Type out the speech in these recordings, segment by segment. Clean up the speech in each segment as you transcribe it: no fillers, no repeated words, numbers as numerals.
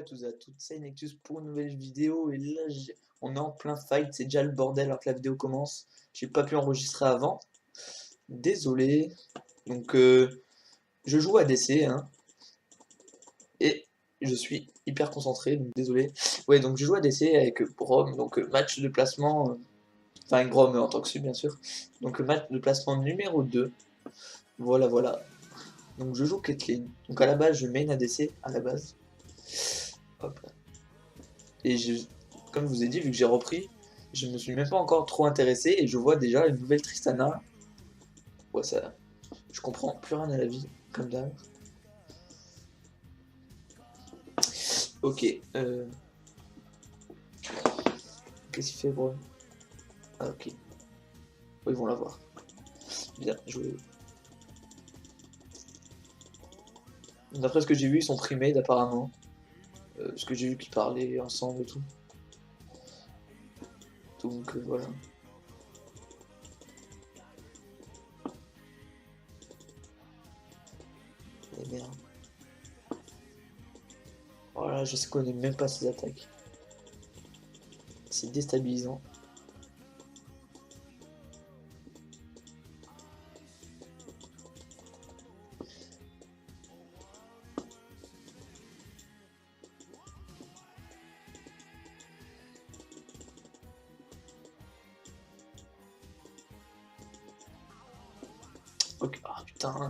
à tous et à toutes, c'est Nectus pour une nouvelle vidéo et là on est en plein fight, c'est déjà le bordel alors que la vidéo commence. J'ai pas pu enregistrer avant, désolé. Donc je joue à DC hein, et je suis hyper concentré, donc désolé. Ouais, donc je joue à DC avec Brom, donc match de placement, enfin avec Brom en tant que sub bien sûr. Donc match de placement numéro 2, voilà voilà. Donc je joue Caitlyn, donc à la base je main ADC à la base. Hop là. Et comme je vous ai dit, vu que j'ai repris, je me suis même pas encore trop intéressé et je vois déjà une nouvelle Tristana. Ouais, ça, je comprends plus rien à la vie, comme d'hab. Ok, qu'est-ce qu'il fait, bro? Ah, ok. Oh, ils vont l'avoir. Bien joué. D'après ce que j'ai vu, ils sont primés apparemment. Ce que j'ai vu qu'ils parlaient ensemble et tout. Donc voilà. Et merde. Voilà, je connais même pas ces attaques. C'est déstabilisant. Ok, ah putain.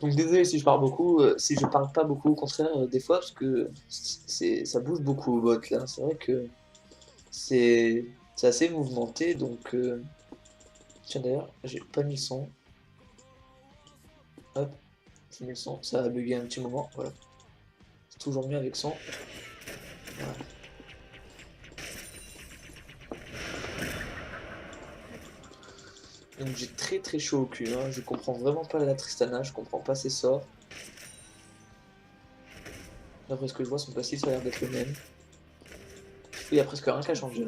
Donc désolé si je parle beaucoup, si je parle pas beaucoup, au contraire des fois parce que ça bouge beaucoup au bot là. C'est vrai que c'est assez mouvementé donc tiens d'ailleurs j'ai pas mis le son. Hop, j'ai mis le son, ça a bugué un petit moment, voilà. C'est toujours mieux avec son. Voilà. Donc j'ai très chaud au cul, hein. Je comprends vraiment pas la Tristana, je comprends pas ses sorts. D'après ce que je vois son passif ça a l'air d'être le même. Il y a presque rien qu'à changer.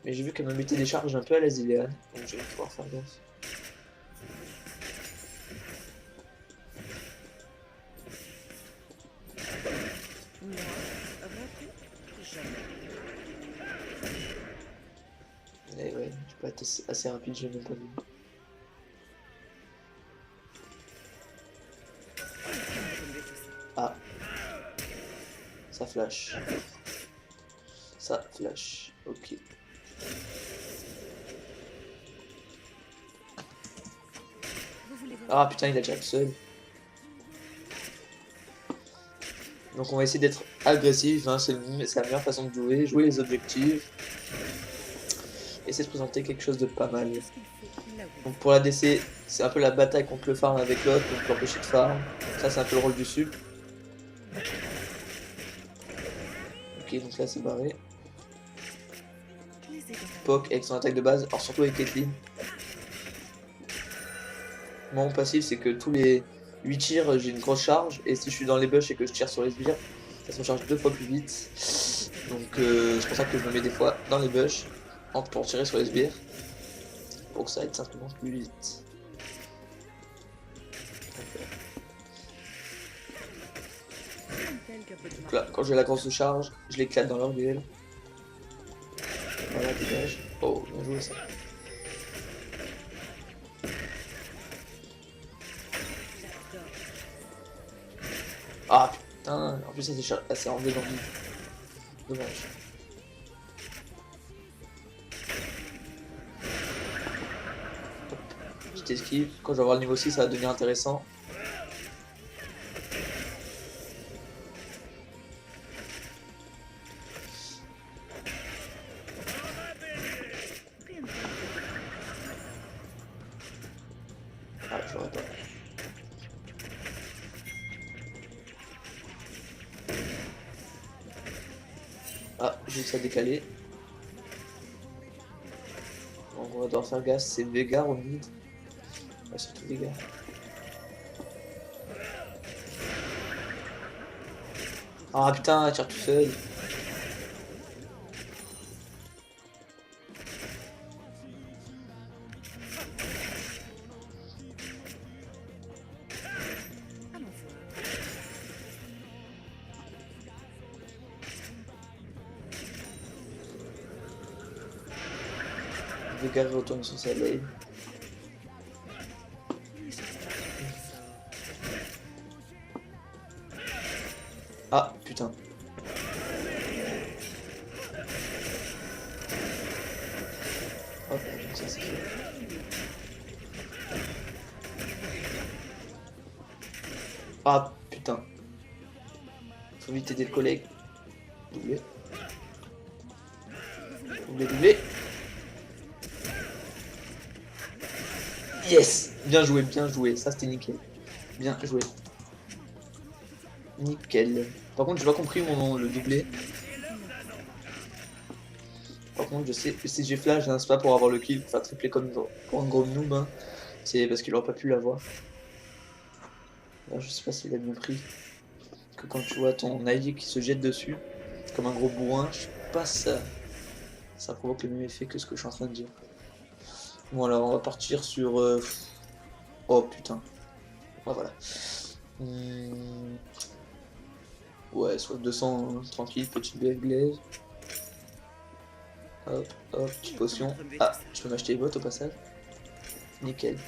Mais j'ai vu qu'elle me mettait des charges un peu à la Zilean, donc je vais pouvoir faire gaffe. Et ouais, je peux être assez rapide, j'ai même pas vu. Ah, ça flash. Ça flash, ok. Ah putain, il a déjà le seul. Donc on va essayer d'être agressif, hein, c'est la meilleure façon de jouer les objectifs. Essayer de présenter quelque chose de pas mal. Donc pour la DC, c'est un peu la bataille contre le farm avec l'autre, donc l'empêcher de farm. Ça c'est un peu le rôle du sub. Ok, donc là c'est barré. Poc avec son attaque de base, alors surtout avec Caitlyn. Mon passif c'est que tous les 8 tirs j'ai une grosse charge, et si je suis dans les bush et que je tire sur les sbires, ça se charge 2 fois plus vite. Donc c'est pour ça que je me mets des fois dans les bush pour tirer sur les sbires, pour que ça aille simplement plus vite. Donc là, quand j'ai la grosse charge, je l'éclate dans leur gueule. Voilà, dégage. Oh, bien joué ça. Ah putain, en plus ça s'est enlevé dans le vide. Dommage. Petite esquive, quand je vais avoir le niveau 6 ça va devenir intéressant. Ah, j'aurais pas. Ah, j'ai ça décalé. Donc on va devoir faire gaffe, c'est Veigar au mid. Ouais, c'est tout Veigar. Ah putain, elle tire tout seul. Vega retourne sur sa lane. Ah putain. Hop, ça c'est fait. Ah putain. Faut vite aider le collègue. Doublé. Doublé, doublé. Yes! Bien joué. Ça c'était nickel. Bien joué. Nickel. Par contre, j'ai pas compris le doublé. Par contre, je sais que si j'ai flash, hein, c'est pas pour avoir le kill, pour faire tripler comme pour un gros noob. Hein. C'est parce qu'il aurait pas pu l'avoir. Je sais pas s'il a bien pris. Que quand tu vois ton allié qui se jette dessus, comme un gros bourrin, je sais pas si ça provoque le même effet que ce que je suis en train de dire. Bon alors on va partir sur... Oh putain. Ah, voilà. Ouais, soit 200 tranquille, petite glaise. Hop, hop, petite potion. Ah, je peux m'acheter les bottes au passage. Nickel.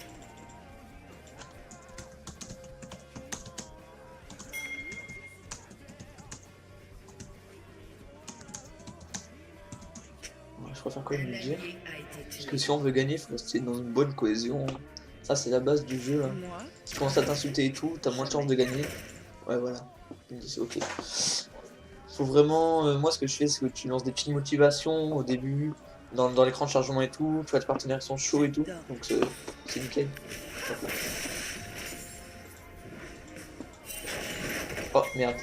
Je préfère quand même le dire. Parce que si on veut gagner, il faut rester dans une bonne cohésion. Ça, c'est la base du jeu. Hein. Si tu commences à t'insulter et tout, t'as moins de chance de gagner. Ouais, voilà. C'est ok. Faut vraiment. Moi, ce que je fais, c'est que tu lances des petites motivations au début, dans l'écran de chargement et tout. Tu vois, tes partenaires sont chauds et tout. Donc, c'est nickel. Oh merde.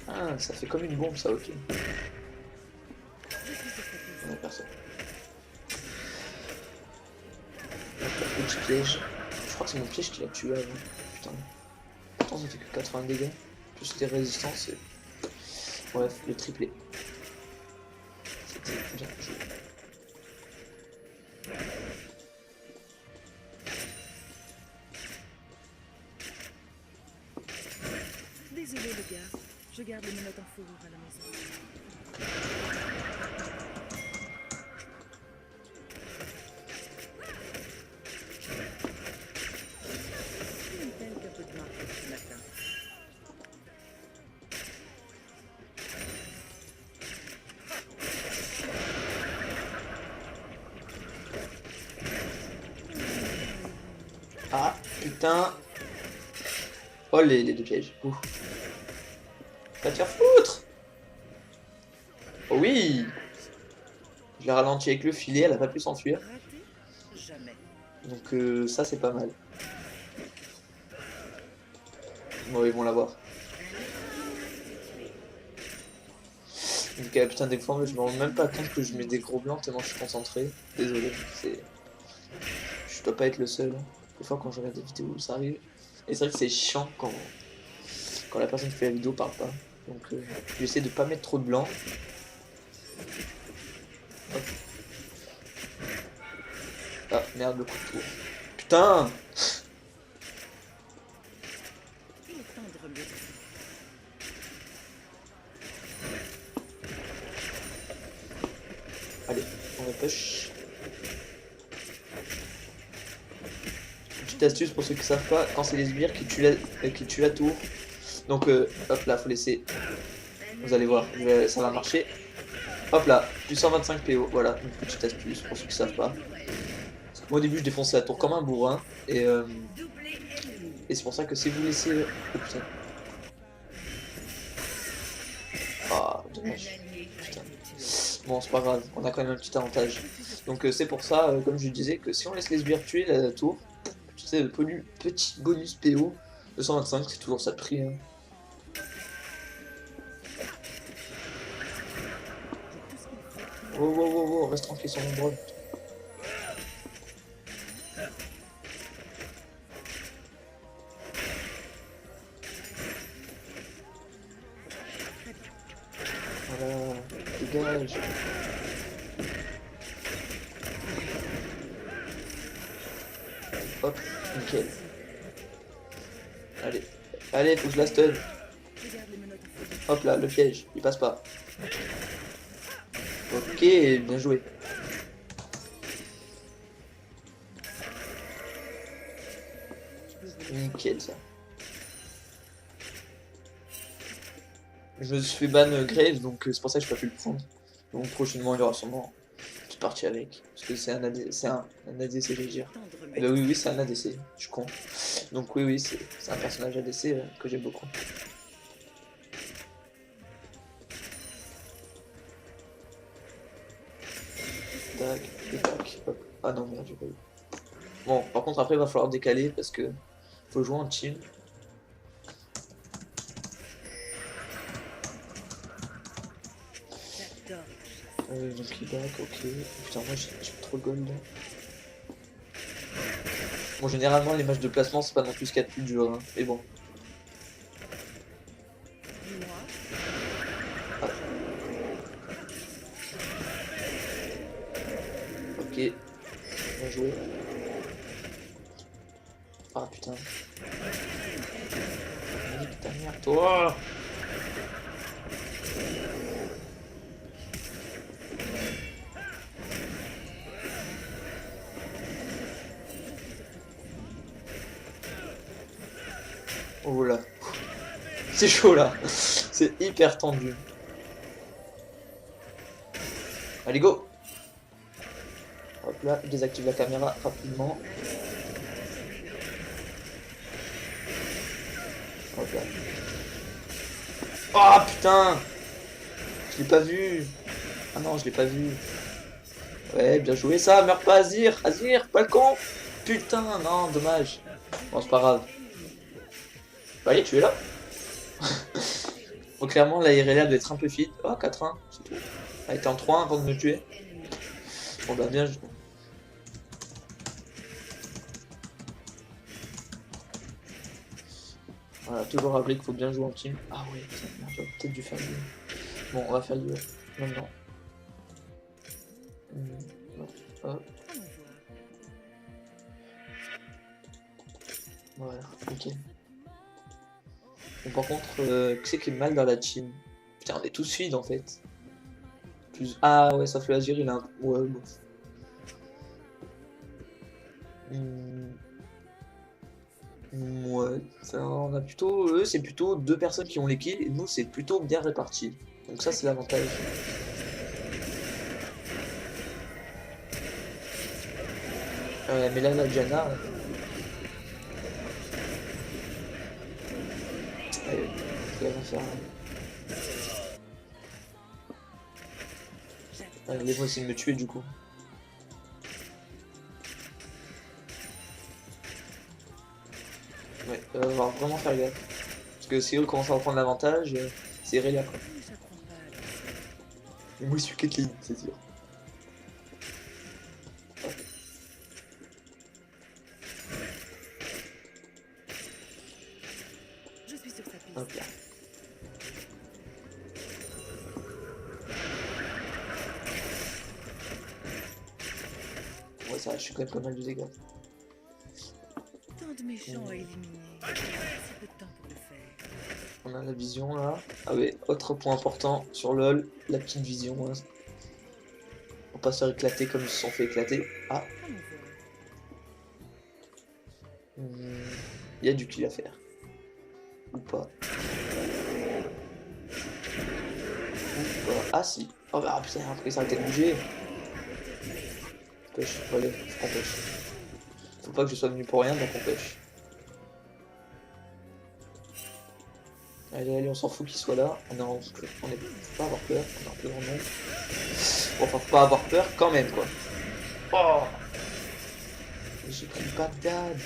Ah, ça fait comme une bombe, ça, ok. On a personne. Petit piège. Je crois que c'est mon piège qui l'a tué avant. Putain. Pourtant, ça fait que 80 dégâts. Plus les résistances et... Bref, le triplé. C'était bien joué. Désolé les gars, je garde les menottes en fourrure à la maison. Une telle qu'un peu de marque ce matin. Ah, putain. Oh, les deux pièges. Ouh. Va te faire foutre. Oh oui. Je l'ai ralenti avec le filet, elle a pas pu s'enfuir. Raté? Jamais. Donc ça, c'est pas mal. Bon, ils vont l'avoir. Donc, putain, des fois, je me rends même pas compte que je mets des gros blancs tellement je suis concentré. Désolé, c'est... Je dois pas être le seul. Des fois, quand je regarde des vidéos, ça arrive. Et c'est vrai que c'est chiant quand la personne qui fait la vidéo parle pas. Donc, j'essaie de pas mettre trop de blanc. Hop. Ah, merde, le coup de tour. Putain! Il est temps de remettre. Allez, on va push. Petite astuce pour ceux qui savent pas, quand c'est les sbires qui tuent la tour. Donc hop là, faut laisser. Vous allez voir, ça va marcher. Hop là, du 125 PO, voilà, une petite astuce pour ceux qui savent pas. Moi au début je défonçais la tour comme un bourrin et c'est pour ça que si vous laissez... Oh putain. Ah, dommage. Putain. Bon, c'est pas grave, on a quand même un petit avantage. Donc c'est pour ça, comme je disais, que si on laisse les sbires tuer la tour, tu sais, le petit bonus PO de 125, c'est toujours ça de prix. Hein. Wow, reste tranquille sur mon drone. dégage. Hop, nickel. Allez, allez, faut que je la stun. Je garde les menottes en fourrure. Hop là, le piège, il passe pas. Ok, bien joué. Nickel ça. Je me suis fait ban Graves, donc c'est pour ça que je n'ai pas pu le prendre. Donc prochainement il y aura sûrement une petite partie avec. Parce que c'est un, un ADC, je veux dire. Tendre Eh ben oui, oui, c'est un ADC, je suis con. Donc oui, oui, c'est un personnage ADC que j'aime beaucoup. Tac, et tac, hop. Ah non, merde, j'ai pas eu. Bon, par contre après il va falloir décaler parce que faut jouer en team. J'adore. Donc il back, ok. Putain, moi j'ai trop de gold là. Bon, généralement les matchs de placement c'est pas non plus ce qu'il y a de plus dur, hein. Mais bon. Dis-moi. Ah. Ok, bien joué. Ah putain. Nique ta mère, toi. Oh là. C'est chaud là. C'est hyper tendu. Allez, go. Hop là, je désactive la caméra rapidement. Hop là. Oh putain. Je l'ai pas vu. Ah non, je l'ai pas vu. Ouais, bien joué ça. Meurs pas, Azir. Azir, pas le con. Putain, non, dommage. Bon, c'est pas grave. Bah, allez, tu es là. Bon, clairement, la IRLA doit être un peu fit. Oh, 4-1, c'est tout. Elle était en 3-1 avant de me tuer. Bon, bah, bien. Voilà, toujours à brique, faut bien jouer en team. Ah ouais, j'aurais peut-être dû faire du. Bon, on va faire du maintenant. Hop. Voilà, ok. Bon, par contre, qui c'est qui est mal dans la team? Putain, on est tous feed en fait. Plus... Ah ouais, sauf le Azir, il a un... Ouais, bon. Ouais, ça, on a plutôt... Eux, c'est plutôt 2 personnes qui ont les kills, et nous, c'est plutôt bien réparti. Donc ça, c'est l'avantage. Mais là, la Diana... Allez, elle va faire... Allez, laisse-moi essayer de me tuer, du coup. Ouais, on va vraiment faire gaffe. Parce que si eux commencent à reprendre l'avantage, c'est Irelia quoi. Et moi je suis Caitlyn, c'est sûr. Hop. Je suis sur sa piste. Hop là. Ouais, ça, je suis quand même pas mal de dégâts. Tant de méchants à éliminer. Si peu de temps pour le faire. On a la vision là. Ah ouais, autre point important sur LoL, la petite vision. Hein. On va pas se faire éclater comme ils se sont fait éclater. Ah. Il y a du kill à faire. Ou pas. Ou pas. Ah si. Oh bah putain, après ça a arrêté de bouger. Pêche, allez, on pêche. Faut pas que je sois venu pour rien, donc on pêche. Allez, allez, on s'en fout qu'il soit là. Faut pas avoir peur, on est un peu grand nombre. Bon, enfin, faut pas avoir peur quand même, quoi. Oh, j'ai pris une patate.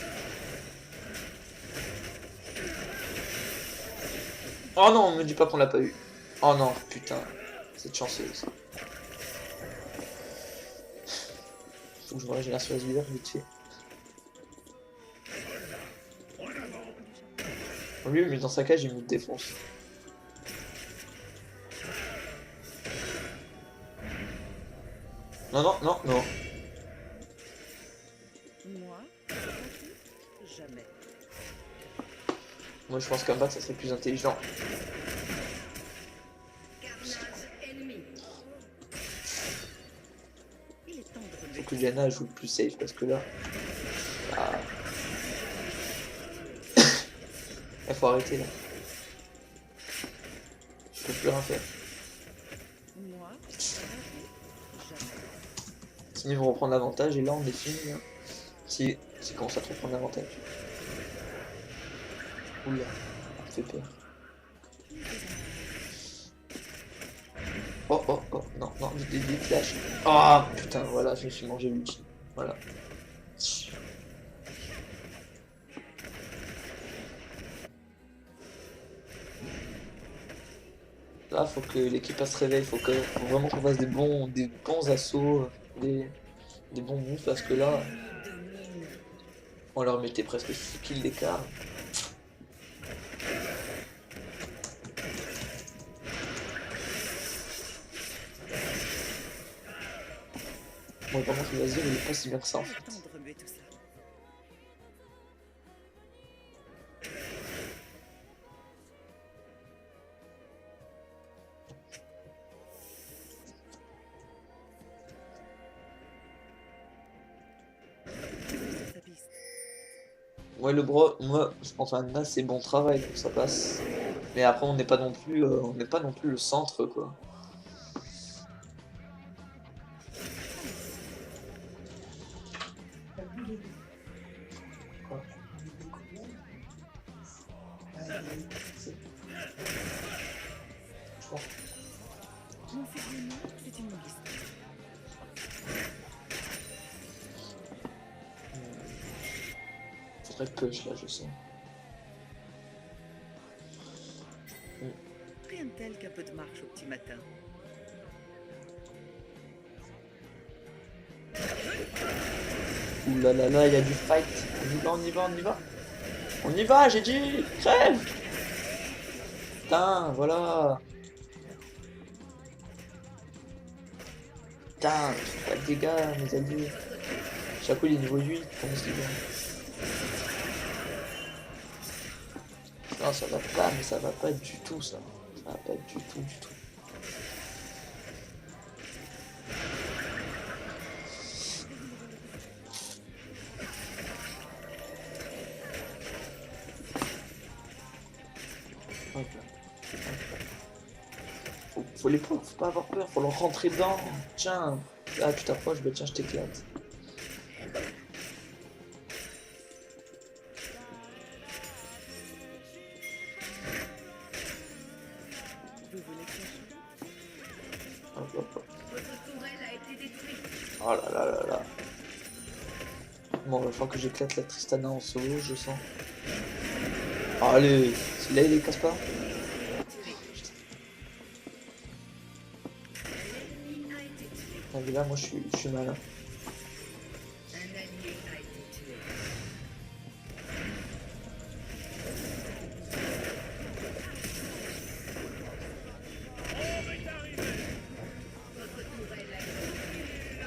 Oh non, on me dit pas qu'on l'a pas eu. Oh non, putain, cette chanceuse. Faut que je me régénère sur Azir, vite fait. Lui, mais dans sa cage, il me défonce. Non, non, non, non. Moi, jamais. Moi, je pense qu'un bac, ça serait plus intelligent. Il est temps de Faut relever. que Diana joue le plus safe parce que là. Ah. Il faut arrêter là. Je peux plus rien faire. Moi, jamais. Sinon, ils vont reprendre l'avantage et là, on est fini. Hein. Si commence à trop prendre l'avantage. Oula, ça fait peur. Oh, oh, oh, non, non, des flashs. Ah, putain, voilà, je me suis mangé l'ulti. Voilà. Là, faut que l'équipe se réveille, faut vraiment qu'on fasse des bons assauts, des bons moves, parce que là, on leur mettait presque 6 kills d'écart. Moi, par contre, le Azir, il est pas si bien que ça, en Il est fait. temps de remuer tout ça. Sur sa piste. Ouais, le bro, moi, je pense un assez bon travail, donc ça passe. Mais après, on n'est pas non plus, le centre, quoi. Mon fils aîné, c'est une longue histoire. Faudrait push, là, je sens. Rien de tel qu'un peu de marche au petit matin. Ouh là là là, il y a du fight. On y va, on y va, on y va. On y va, j'ai dit. Crève. Putain, voilà. Putain, pas de dégâts, mes alliés. Chaque coup, il est niveau 8. Comment est-ce qu'il va? Non, ça va pas, mais ça va pas du tout, ça. Ça va pas du tout, du tout. Hop là. Faut les prendre, faut pas avoir peur, faut leur rentrer dedans. Tiens, là tu t'approches, bah tiens, je t'éclate. Vous voulez que ça change? Hop, hop, hop. Oh là là là là. Bon, il va falloir que j'éclate la Tristana en solo, je sens. Allez, celui-là il les casse pas. Ah, mais là, moi je suis malin.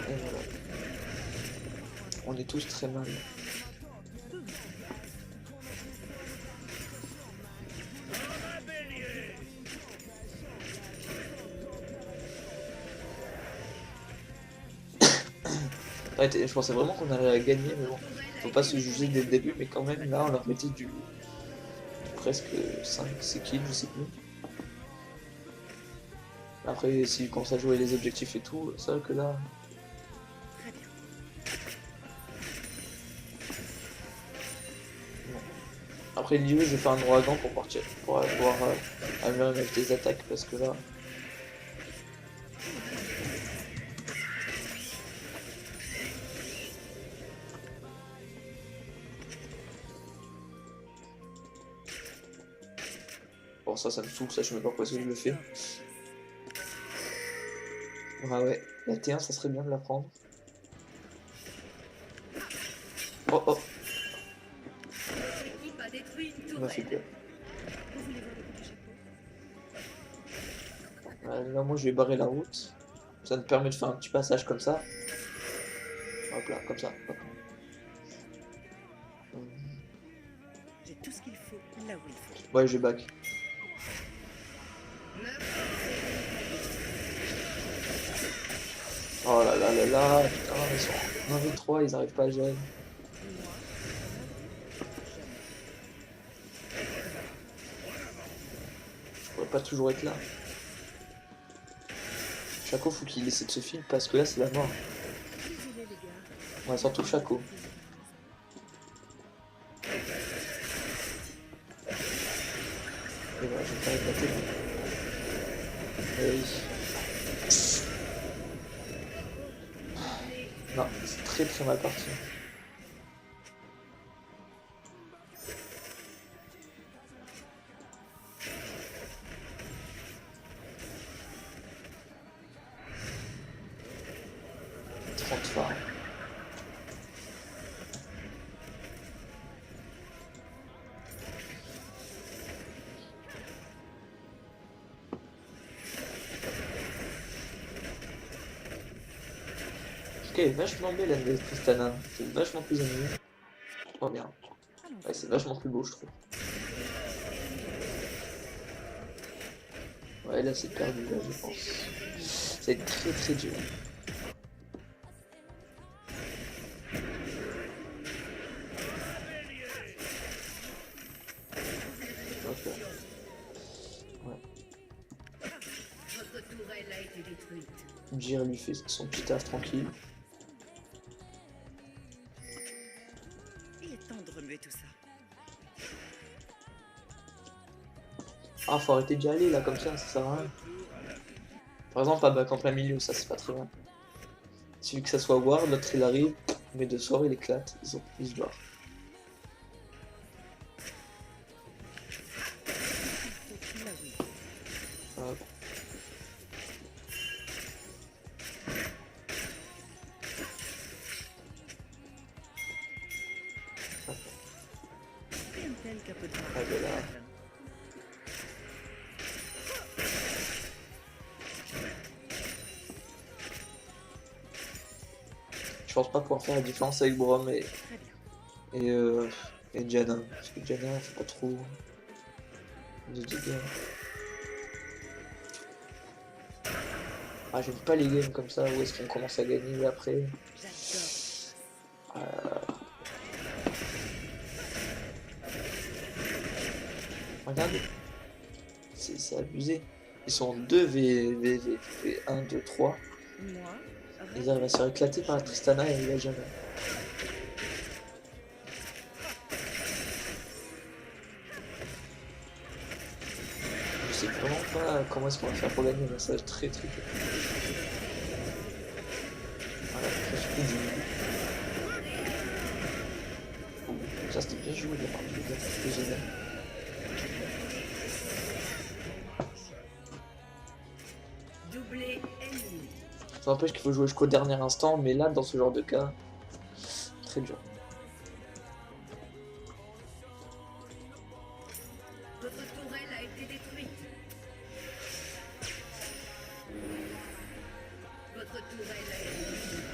Et voilà. On est tous très mal. Ouais, je pensais vraiment qu'on allait gagner, mais bon, faut pas se juger dès le début, mais quand même, là, on leur mettait du presque 5-6 kills, je sais plus. Après, s'ils commencent à jouer les objectifs et tout, c'est vrai que là... Très bien. Bon. Après, l'IE, je vais faire un ouragan pour partir, pour pouvoir améliorer avec des attaques, parce que là... Bon, ça me saoule, ça, je sais même pas pourquoi je le fais. Ah ouais, la T1, ça serait bien de la prendre. Oh oh, il m'a fait peur. Vous voulez voir le bout du chapeau? Là, moi, je vais barrer la route. Ça nous permet de faire un petit passage comme ça. Hop là, comme ça. Hop. J'ai tout ce qu'il faut là où il faut. Ouais, j'ai back. Oh là là là là, putain, ils sont en 1v3, ils arrivent pas à gérer. Je pourrais pas toujours être là. Chaco, faut qu'il essaie de se filmer parce que là, c'est la mort. Désolé les gars. Ouais, surtout Chaco. Et voilà, je vais faire éclater. Et oui. Non, c'est très très mal parti. Phares. Ok, vachement belle la nouvelle Tristana. C'est vachement plus animé. Oh bien. Ouais, c'est vachement plus beau, je trouve. Ouais, là c'est perdu, là, je pense. Ça va être très très dur. Ok. Ouais. Votre tourelle a été détruite. Jir lui fait son petit taf tranquille. Il est temps de remuer tout ça. Ah, faut arrêter d'y aller là comme ça sert à rien. Par exemple, à back en plein milieu, ça c'est pas très bien. Il suffit que ça soit Ward, l'autre il arrive, mais de sort il éclate, ils se barrent. Là où il faut. Hop. Rien de tel qu'un peu de Ah, ben là. Je pense pas pouvoir faire la différence avec Brom Très bien. et Janna. Parce que Janna fait pas trop de dégâts. Ah, j'aime pas les games comme ça où est-ce qu'on commence à gagner après. J'adore. Regardez, c'est abusé. Ils sont 2 v 1, 2, 3. Moi, Ils arrivent à se faire éclater par la Tristana et la Janna. Je sais vraiment pas comment est-ce qu'on va faire pour gagner, mais ça va être très très dur. Voilà, très speed. Ça c'était bien joué de la part du gars, c'était génial. Doublé ennemi. Ça n'empêche qu'il faut jouer jusqu'au dernier instant, mais là, dans ce genre de cas, très dur. Votre tourelle a été détruite. Votre tourelle a été détruite.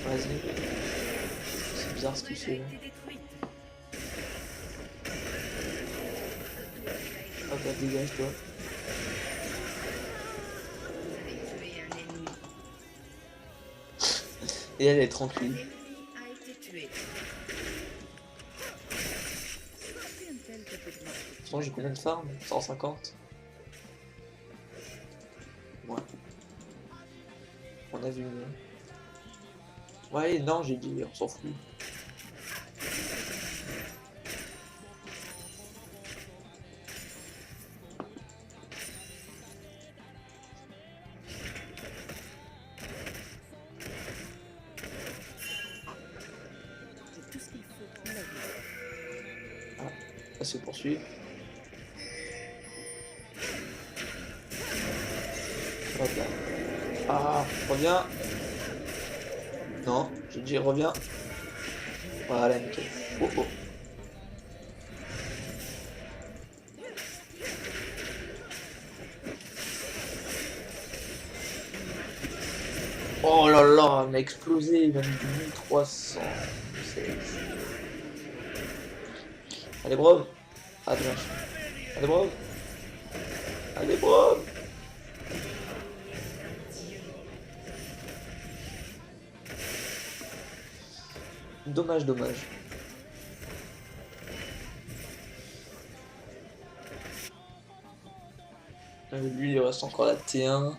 Vas-y. C'est bizarre ce qu'il fait. A été détruite. Ah bah dégage toi. Vous avez tué un ennemi. Et elle est tranquille. L'ennemi a été tué. rien de tel qu'un peu de De toute façon, j'ai combien de farm? 150. Ouais. On a vu mieux. Ouais, non, j'ai dit, on s'en fout. J'ai tout ce qu'il faut là où il faut. Ça se poursuit. Hop là. Ah, reviens. Non, j'ai dit reviens. Voilà, nickel. Oh oh. là, il m'a explosé, il m'a mis du 1300. Allez, Brom. Ah, dommage. Allez, Brom. Allez, Brom. Dommage, dommage. Lui, il reste encore la T1.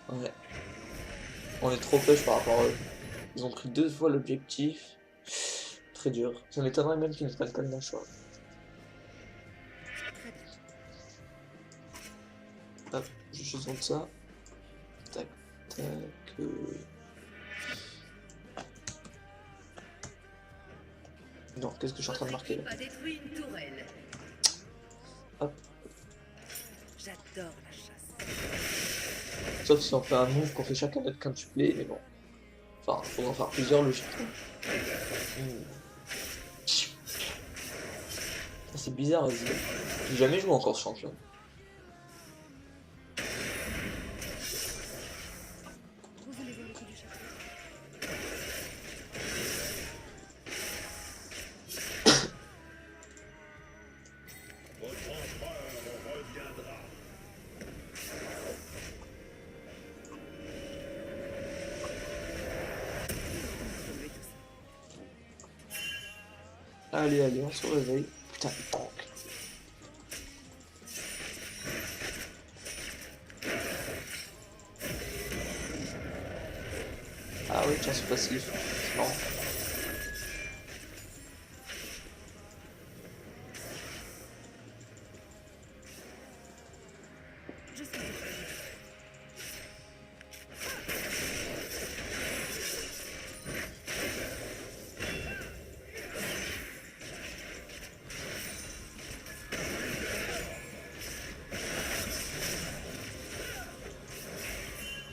Ouais. On est trop pêche par rapport à eux. Ils ont pris 2 fois l'objectif. Très dur. Ça m'étonnerait même qu'ils ne prennent pas de choix. Hop, je juste de ça. Tac, tac. Non, qu'est-ce que je suis en train de marquer là? A détruit une tourelle. Hop. J'adore la chasse. Sauf si on fait un move qu'on fait chacun notre quintuplé, mais bon. Enfin, faut en faire plusieurs logiquement. C'est bizarre, vas-y. J'ai jamais joué encore ce champion. Vous voulez voir le coup du chapeau? Allez, allez, on se réveille. Putain, il tank. Ah oui, tiens, c'est passif. C'est marrant. Je suis désolée.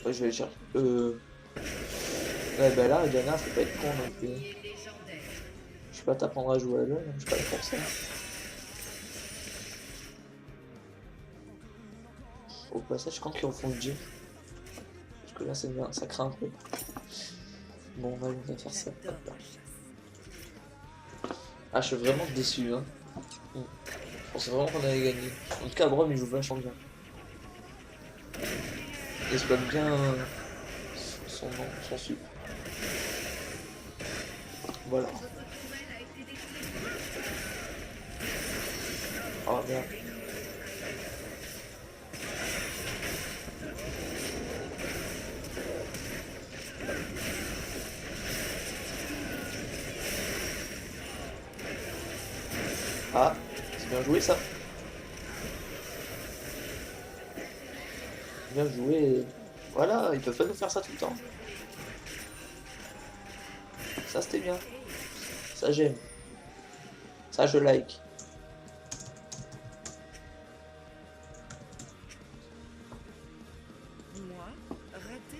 Ouais, je vais aller chercher. Ouais, bah là, Diana, faut pas être con non plus. Il est légendaire. Je vais pas t'apprendre à jouer à LoL, hein, je suis pas là pour ça. Au passage, quand ils refont le gym. Parce que là, ça craint un peu. Bon, on va faire ça. J'adore la chasse. Ah, je suis vraiment déçu, hein. Je pensais vraiment qu'on allait gagner. En tout cas, Brom, il joue vachement bien. Il exploite bien son nom, son sup. Voilà. Votre tourelle a été détruite. Oh merde. Ah, c'est bien joué ça. Bien joué. Voilà, ils peuvent pas nous faire ça tout le temps. Ça c'était bien. Ça j'aime. Ça je like. Moi, raté,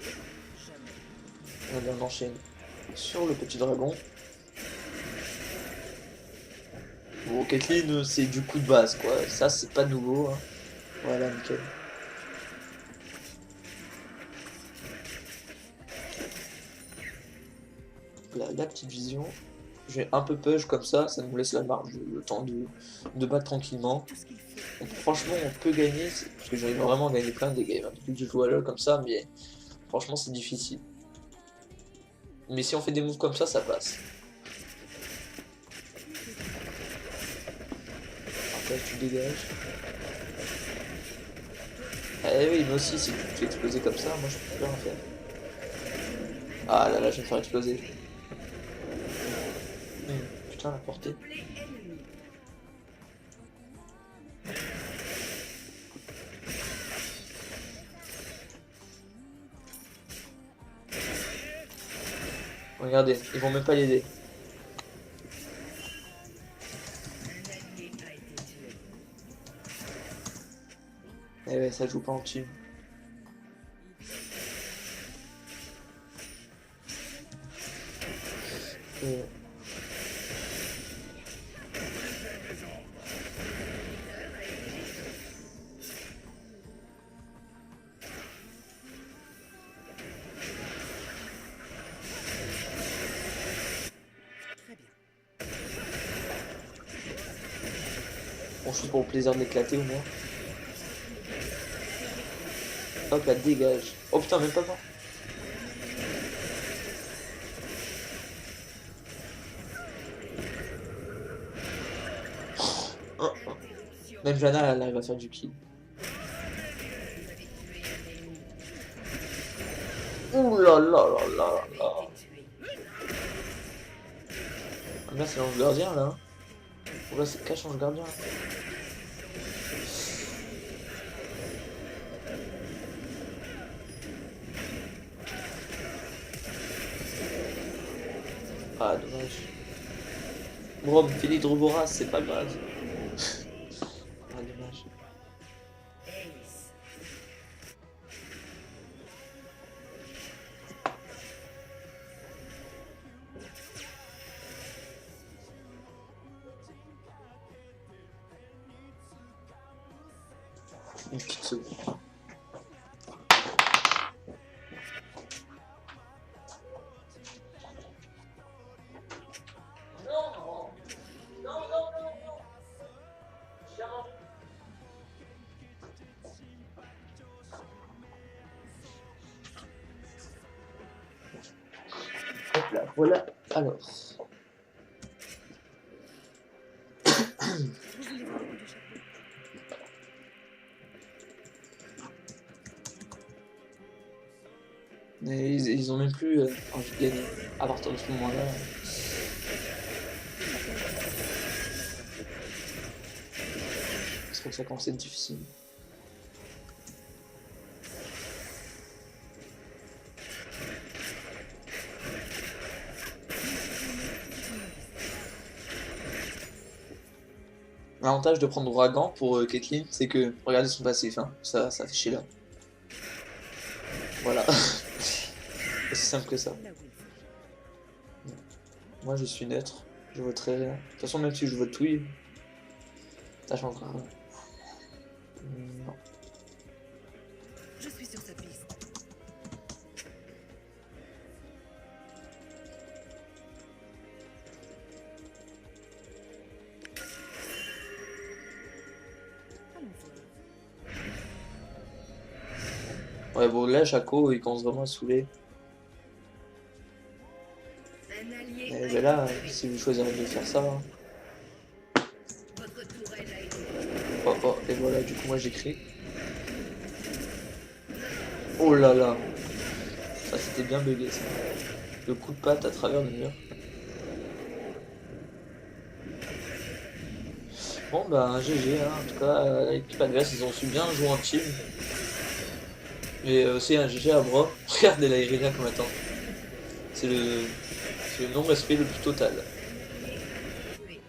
jamais. Allez, on enchaîne sur le petit dragon. Bon, Caitlyn, c'est du coup de base quoi. Ça c'est pas nouveau. Hein. Voilà, nickel. La petite vision. J'ai un peu push comme ça nous laisse la marge, le temps de battre tranquillement. Tout ce qu'il faut. Donc, franchement, on peut gagner, parce que j'arrive vraiment à gagner plein de games, depuis que je joue à LoL comme ça, mais franchement, c'est difficile. Mais si on fait des moves comme ça passe. Après, tu dégages. Eh oui, moi aussi, si tu te fais exploser comme ça, moi je peux plus rien faire. Ah là là, je vais me faire exploser. Putain, la portée. Blé ennemi. Regardez, ils vont même pas l'aider. Un allié a été tué. Eh ouais, ça joue pas en team. juste pour le plaisir d'éclater au moins. Hop là, dégage. Oh putain, même pas moi. Oh, oh. Même Jana, elle arrive à faire du kill. Ouh là là là là là. Ah bien, c'est l'ange gardien là. Hein. Oh là, c'est cache ange gardien. Là. Ah, dommage. Bro, me fait l'hydroboras, c'est pas grave. Ah, dommage. Une petite seconde. Hop là, voilà. Alors. Vous voulez voir le coup du chapeau? Mais ils ont même plus envie de gagner à partir de ce moment-là. Je trouve que ça commence à être difficile. L'avantage de prendre Ouragan pour Caitlyn, c'est que, regardez son passif, hein. Ça fait chier là. Voilà. Aussi simple que ça. Là où il faut. Moi je suis neutre, je voterai rien. De toute façon, même si je vote oui, ça changera rien. Non. Je suis sur sa piste. Allons voir. Ouais, bon, là, Chaco, il commence vraiment à saouler. Un allié Mais a ben là, été tué. si vous choisirez de faire ça. Hein. Votre tourelle a été Oh, oh, et voilà, du coup, moi j'écris. Oh là là. Ça, c'était bien bugué, ça. Le coup de patte à travers le mur. Bon, bah, GG, hein. En tout cas, l'équipe adverse, ils ont su bien jouer en team. Mais aussi un GG à bras. Regardez la Irelia comme attend. C'est le non-respect le plus total. tué.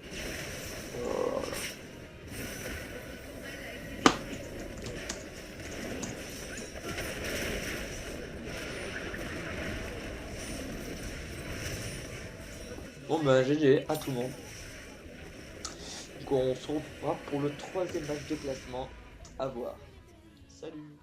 Oh. Bon bah GG à tout le monde. Donc on se retrouvera pour le 3e match de classement. À voir. Salut.